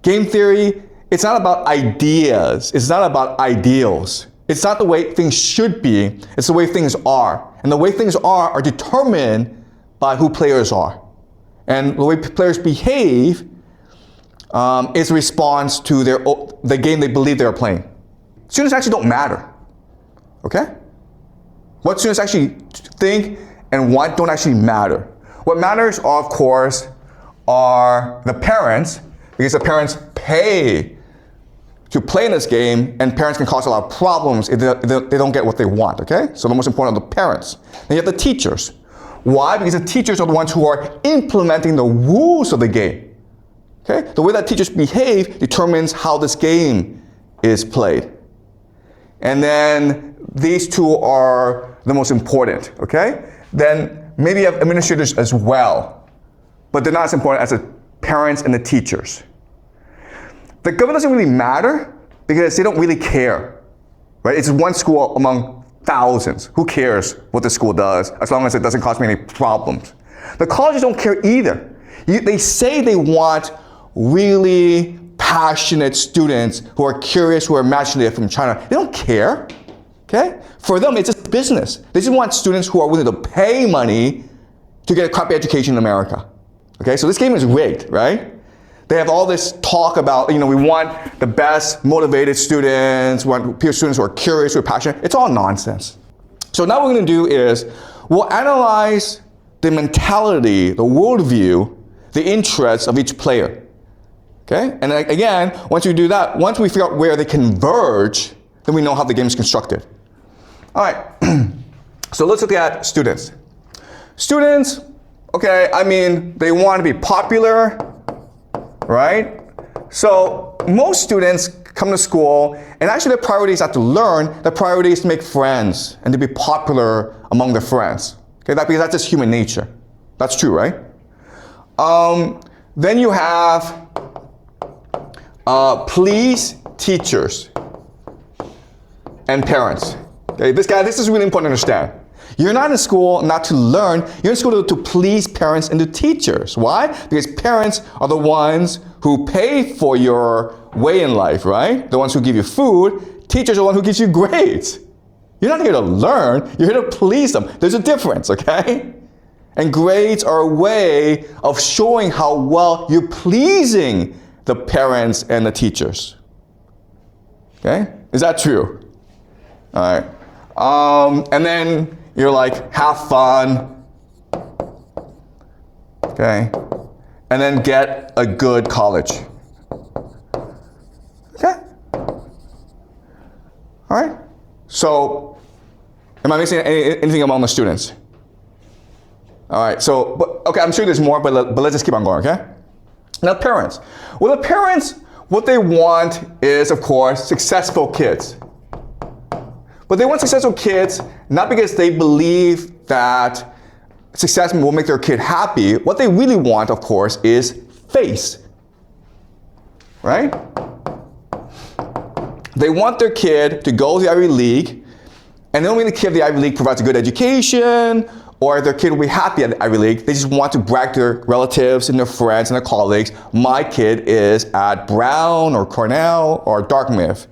Game theory, it's not about ideas. It's not about ideals. It's not the way things should be. It's the way things are. And the way things are determined by who players are. And the way players behave is a response to the game they believe they're playing. Students actually don't matter. Okay? What students actually think and want don't actually matter. What matters, of course, are the parents, because the parents pay to play in this game, and parents can cause a lot of problems if they don't get what they want, okay? So the most important are the parents. Then you have the teachers. Why? Because the teachers are the ones who are implementing the rules of the game, okay? The way that teachers behave determines how this game is played. And then these two are the most important, okay? Then maybe you have administrators as well, but they're not as important as the parents and the teachers. The government doesn't really matter because they don't really care, right? It's one school among thousands. Who cares what the school does as long as it doesn't cause me any problems? The colleges don't care either. They say they want really passionate students who are curious, who are imaginative from China. They don't care, okay? For them, it's just business. They just want students who are willing to pay money to get a crappy education in America, okay? So this game is rigged, right? They have all this talk about, we want the best motivated students, we want peer students who are curious, who are passionate. It's all nonsense. So now what we're going to do is we'll analyze the mentality, the worldview, the interests of each player. Okay? And again, once we do that, once we figure out where they converge, then we know how the game is constructed. All right. So let's look at students. Students, okay, they want to be popular, right? So most students come to school, and actually their priority is not to learn, their priority is to make friends and to be popular among their friends. Okay, because that's just human nature. That's true, right? Then you have please teachers and parents. Okay, this is really important to understand. You're not in school not to learn, you're in school to please parents and to teachers. Why? Because parents are the ones who pay for your way in life, right? The ones who give you food. Teachers are the ones who gives you grades. You're not here to learn, you're here to please them. There's a difference, okay? And grades are a way of showing how well you're pleasing the parents and the teachers. Okay? Is that true? All right. And then you're like, have fun. Okay? And then get a good college. Okay? All right? So, am I missing anything among the students? All right, so, okay, I'm sure there's more, but let's just keep on going, okay? Now, parents. Well, the parents, what they want is, of course, successful kids. But they want successful kids not because they believe that success will make their kid happy. What they really want, of course, is face, right? They want their kid to go to the Ivy League, and they don't really care if the Ivy League provides a good education or their kid will be happy at the Ivy League. They just want to brag to their relatives and their friends and their colleagues, my kid is at Brown or Cornell or Dartmouth,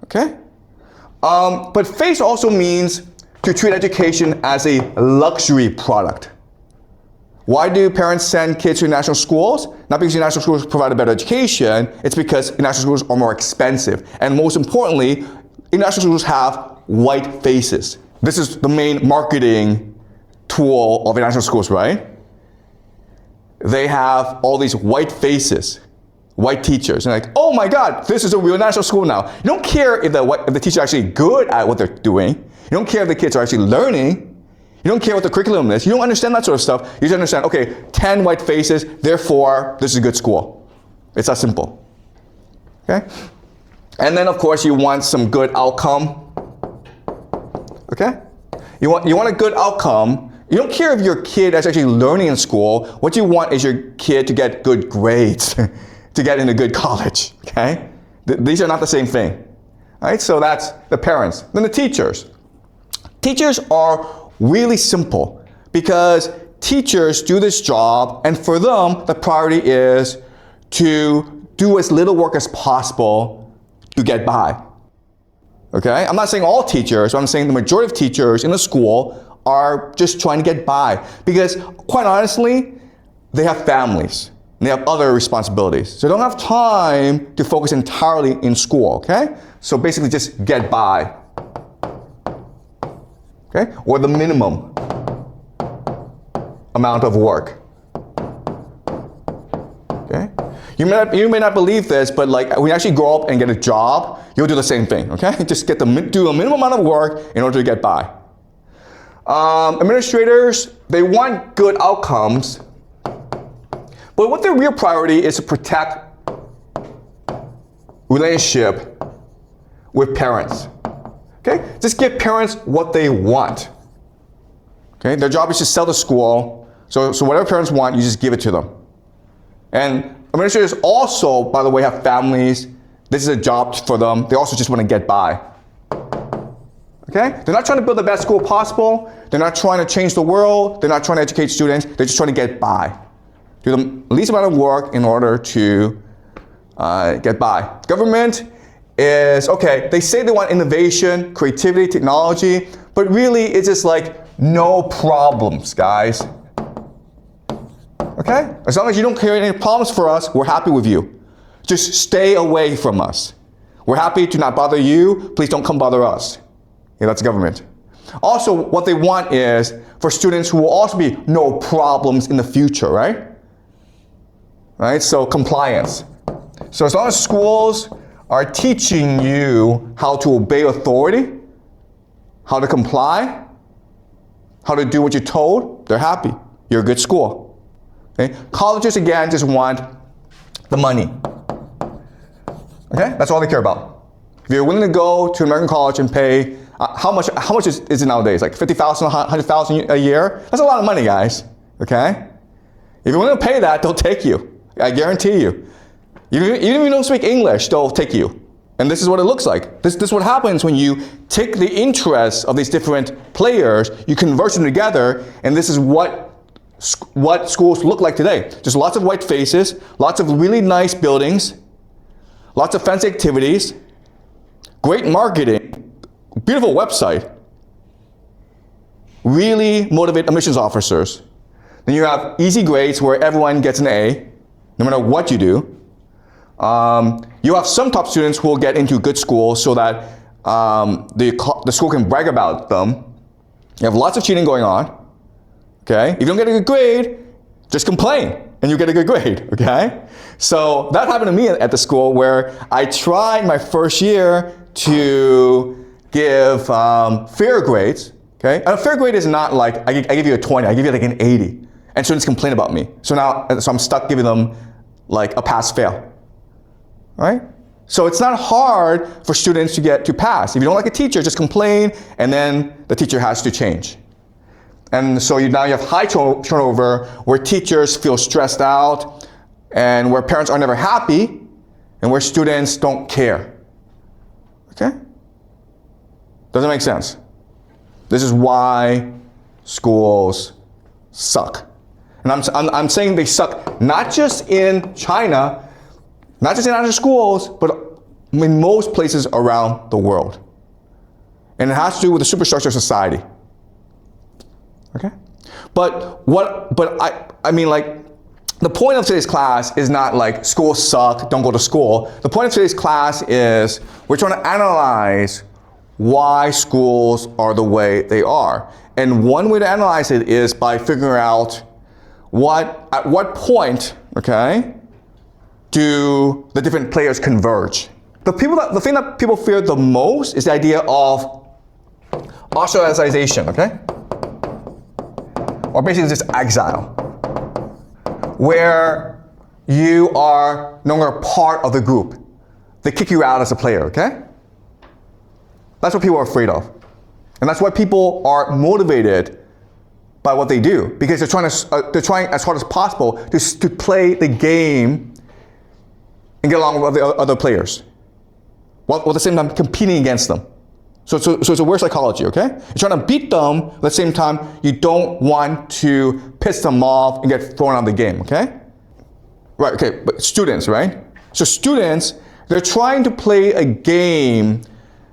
okay? But face also means to treat education as a luxury product. Why do parents send kids to national schools? Not because national schools provide a better education, it's because national schools are more expensive. And most importantly, international schools have white faces. This is the main marketing tool of international schools, right? They have all these white faces, white teachers, and like, oh my God, this is a real national school now. You don't care if the teacher is actually good at what they're doing. You don't care if the kids are actually learning. You don't care what the curriculum is. You don't understand that sort of stuff. You just understand, okay, 10 white faces, therefore, this is a good school. It's that simple, okay? And then, of course, you want some good outcome, okay? You want a good outcome. You don't care if your kid is actually learning in school. What you want is your kid to get good grades, to get into good college, okay? These are not the same thing, all right? So that's the parents. Then the teachers. Teachers are really simple because teachers do this job, and for them, the priority is to do as little work as possible to get by. Okay? I'm not saying all teachers, but I'm saying the majority of teachers in the school are just trying to get by. Because quite honestly, they have families and they have other responsibilities. So they don't have time to focus entirely in school, okay? So basically just get by. Okay? Or the minimum amount of work. Okay? You may not believe this, but like when you actually grow up and get a job, you'll do the same thing, okay? Just do a minimum amount of work in order to get by. Administrators, they want good outcomes, but what their real priority is to protect relationship with parents. Okay? Just give parents what they want. Okay? Their job is to sell the school, so whatever parents want, you just give it to them. And administrators also, by the way, have families. This is a job for them. They also just want to get by. Okay? They're not trying to build the best school possible. They're not trying to change the world. They're not trying to educate students. They're just trying to get by. Do the least amount of work in order to get by. Government is, okay, they say they want innovation, creativity, technology, but really it's just like no problems, guys. Okay? As long as you don't create any problems for us, we're happy with you. Just stay away from us. We're happy to not bother you. Please don't come bother us. Yeah, that's government. Also, what they want is for students who will also be no problems in the future, right? Right? So compliance. So as long as schools are teaching you how to obey authority, how to comply, how to do what you're told, they're happy. You're a good school. Okay? Colleges, again, just want the money. Okay? That's all they care about. If you're willing to go to an American college and pay, how much is it nowadays? Like $50,000, $100,000 a year? That's a lot of money, guys. Okay? If you're willing to pay that, they'll take you. I guarantee you. Even if you don't speak English, they'll take you. And this is what it looks like. This is what happens when you take the interests of these different players, you converge them together, and this is what schools look like today. Just lots of white faces, lots of really nice buildings, lots of fancy activities, great marketing, beautiful website, really motivate admissions officers. Then you have easy grades where everyone gets an A, no matter what you do. You have some top students who will get into good schools so that the school can brag about them. You have lots of cheating going on. Okay? If you don't get a good grade, just complain and you get a good grade. Okay? So that happened to me at the school where I tried my first year to give fair grades. Okay? And a fair grade is not like I give you a 20, I give you like an 80. And students complain about me. So I'm stuck giving them like a pass-fail. Right? So it's not hard for students to get to pass. If you don't like a teacher, just complain, and then the teacher has to change. And so now you have high turnover where teachers feel stressed out, and where parents are never happy, and where students don't care. Okay? Doesn't make sense. This is why schools suck. And I'm saying they suck not just in China, not just in other schools, but in most places around the world. And it has to do with the superstructure of society. Okay? But I mean like, the point of today's class is not like schools suck, don't go to school. The point of today's class is we're trying to analyze why schools are the way they are. And one way to analyze it is by figuring out at what point, okay, do the different players converge. The thing that people fear the most is the idea of ostracization, okay? Or basically just exile, where you are no longer part of the group. They kick you out as a player, okay? That's what people are afraid of. And that's why people are motivated by what they do, because they're trying as hard as possible to play the game and get along with the other players, while at the same time competing against them. So it's a weird psychology, okay? You're trying to beat them, at the same time, you don't want to piss them off and get thrown out of the game, okay? Right, okay, but students, right? So students, they're trying to play a game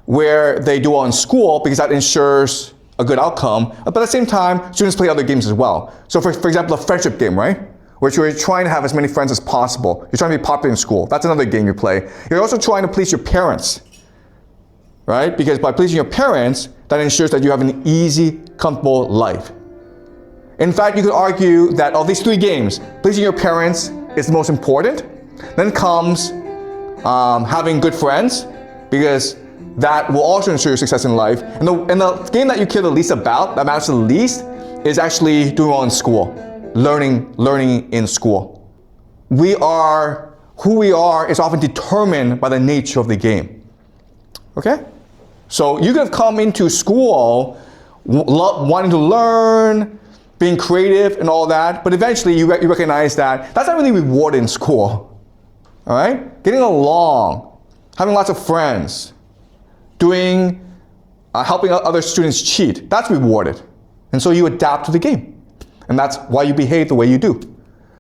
where they do well in school because that ensures a good outcome, but at the same time, students play other games as well. So for example, a friendship game, right? Where you're trying to have as many friends as possible. You're trying to be popular in school. That's another game you play. You're also trying to please your parents, right? Because by pleasing your parents, that ensures that you have an easy, comfortable life. In fact, you could argue that of these three games, pleasing your parents is the most important. Then comes having good friends, because that will also ensure your success in life. And the game that you care the least about, that matters the least, is actually doing well in school, learning in school. Who we are is often determined by the nature of the game. Okay? So you could have come into school wanting to learn, being creative and all that, but eventually you recognize that that's not really rewarded in school. All right? Getting along, having lots of friends, helping other students cheat, that's rewarded. And so you adapt to the game. And that's why you behave the way you do.